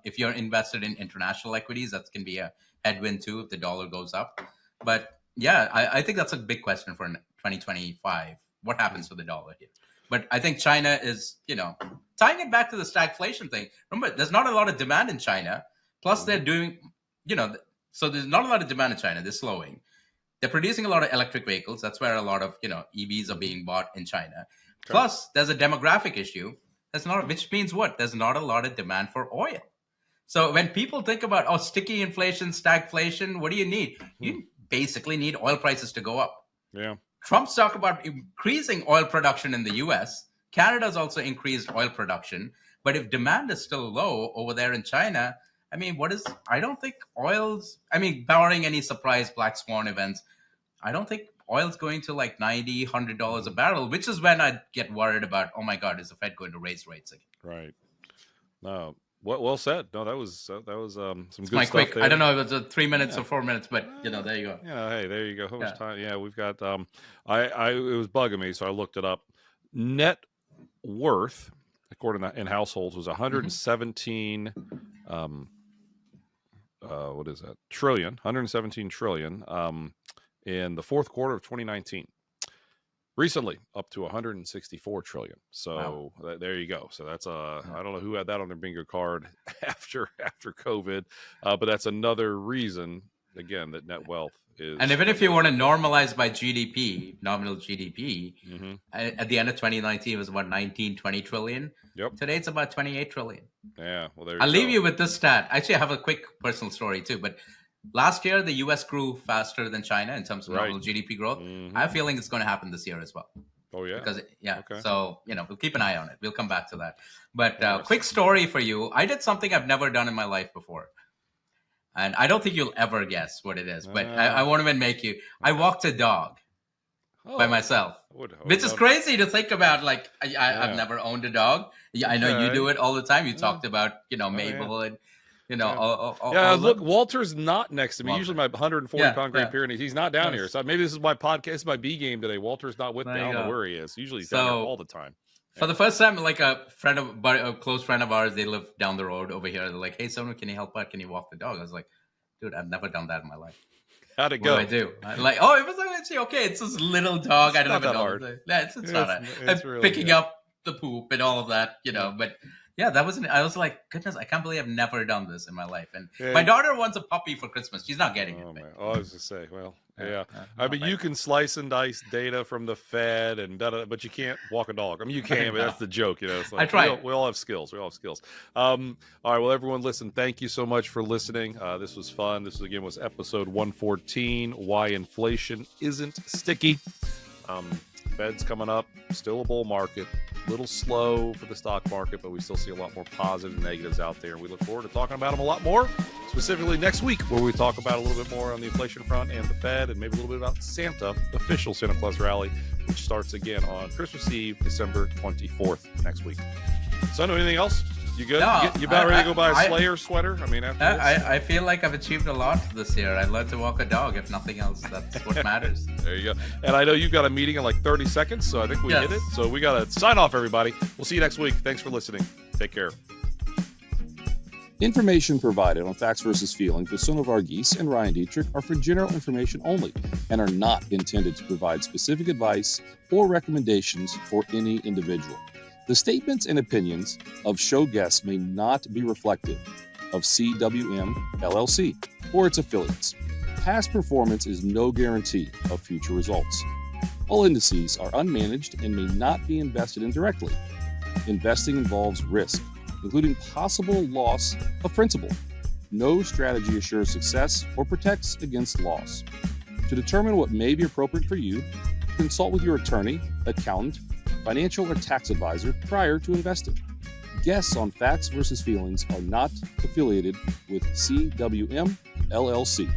Speaker 3: if you're invested in international equities, that can be a headwind too if the dollar goes up. But yeah, I think that's a big question for 2025. What happens to the dollar here? But I think China is, tying it back to the stagflation thing. Remember, there's not a lot of demand in China. Plus, they're doing, so there's not a lot of demand in China. They're slowing. They're producing a lot of electric vehicles. That's where a lot of, EVs are being bought in China. Okay. Plus, there's a demographic issue. Which means what? There's not a lot of demand for oil. So when people think about, sticky inflation, stagflation, what do you need? You basically need oil prices to go up.
Speaker 1: Yeah.
Speaker 3: Trump's talked about increasing oil production in the U.S. Canada's also increased oil production. But if demand is still low over there in China, I mean, I don't think barring any surprise black swan events, I don't think oil's going to like $90, $100 a barrel, which is when I'd get worried about, oh my God, is the Fed going to raise rates again?
Speaker 1: Right. No, well said. No, that was some good
Speaker 3: my
Speaker 1: stuff
Speaker 3: quick,
Speaker 1: there.
Speaker 3: I don't know if it's 3 minutes or 4 minutes, but there you go.
Speaker 1: Yeah, hey, there you go. How much time? Yeah, we've got. It was bugging me, so I looked it up. Net worth, according to in households, was 117. What is that? Trillion, 117 trillion. In the fourth quarter of 2019. Recently, up to 164 trillion. So there you go. So that's I don't know who had that on their bingo card after COVID, but that's another reason again that net wealth is.
Speaker 3: And even if you want to normalize by GDP, nominal GDP, at the end of 2019 it was about 19-20 trillion.
Speaker 1: Yep.
Speaker 3: Today it's about 28 trillion.
Speaker 1: Yeah. Well, there.
Speaker 3: I'll leave you with this stat. Actually, I have a quick personal story too, but. Last year, the U.S. grew faster than China in terms of nominal GDP growth. I have a feeling it's going to happen this year as well.
Speaker 1: Oh, yeah?
Speaker 3: Because, so, we'll keep an eye on it. We'll come back to that. But quick story for you. I did something I've never done in my life before. And I don't think you'll ever guess what it is. But I won't even make you. I walked a dog by myself. Which is crazy to think about. Like, I've never owned a dog. I know you do it all the time. You talked about, Mabel and...
Speaker 1: Look, Walter's not next to me. Usually my 140-pound Great Pyrenees. He's not down here. So maybe this is my podcast. This is my B game today. Walter's not with me. I don't know where he is. Usually he's down here all the time.
Speaker 3: For the first time, like a close friend of ours, they live down the road over here. They're like, "Hey, Sonu, can you help out? Can you walk the dog?" I was like, "Dude, I've never done that in my life."
Speaker 1: How'd it go?
Speaker 3: What do I do? I'm like, oh, it was actually okay. It's this little dog.
Speaker 1: It's
Speaker 3: I don't
Speaker 1: not
Speaker 3: even
Speaker 1: that
Speaker 3: know.
Speaker 1: hard.
Speaker 3: It's not. It's really picking up the poop and all of that, But yeah, that wasn't. I was like, goodness, I can't believe I've never done this in my life. And my daughter wants a puppy for Christmas. She's not getting it.
Speaker 1: Oh, I was to say, I mean, you can slice and dice data from the Fed but you can't walk a dog. I mean, you can, but that's the joke, It's like,
Speaker 3: I try.
Speaker 1: We all have skills. All right, well, everyone, listen. Thank you so much for listening. This was fun. This was episode 114. Why inflation isn't sticky. Fed's coming up. Still a bull market. A little slow for the stock market, but we still see a lot more positive and negatives out there. We look forward to talking about them a lot more, specifically next week, where we talk about a little bit more on the inflation front and the Fed, and maybe a little bit about Santa, the official Santa Claus rally, which starts again on Christmas Eve, December 24th next week. Sonu, anything else? You good?
Speaker 3: No,
Speaker 1: you about ready to go buy a Slayer sweater? I mean,
Speaker 3: I feel like I've achieved a lot this year. I learned to walk a dog, if nothing else. That's what matters.
Speaker 1: There you go. And I know you've got a meeting in like 30 seconds, so I think we hit it. So we got to sign off, everybody. We'll see you next week. Thanks for listening. Take care.
Speaker 4: Information provided on Facts versus Feelings with Sonu Varghese and Ryan Detrick are for general information only and are not intended to provide specific advice or recommendations for any individual. The statements and opinions of show guests may not be reflective of CWM, LLC, or its affiliates. Past performance is no guarantee of future results. All indices are unmanaged and may not be invested in directly. Investing involves risk, including possible loss of principal. No strategy assures success or protects against loss. To determine what may be appropriate for you, consult with your attorney, accountant, financial or tax advisor prior to investing. Guests on Facts versus Feelings are not affiliated with CWM, LLC.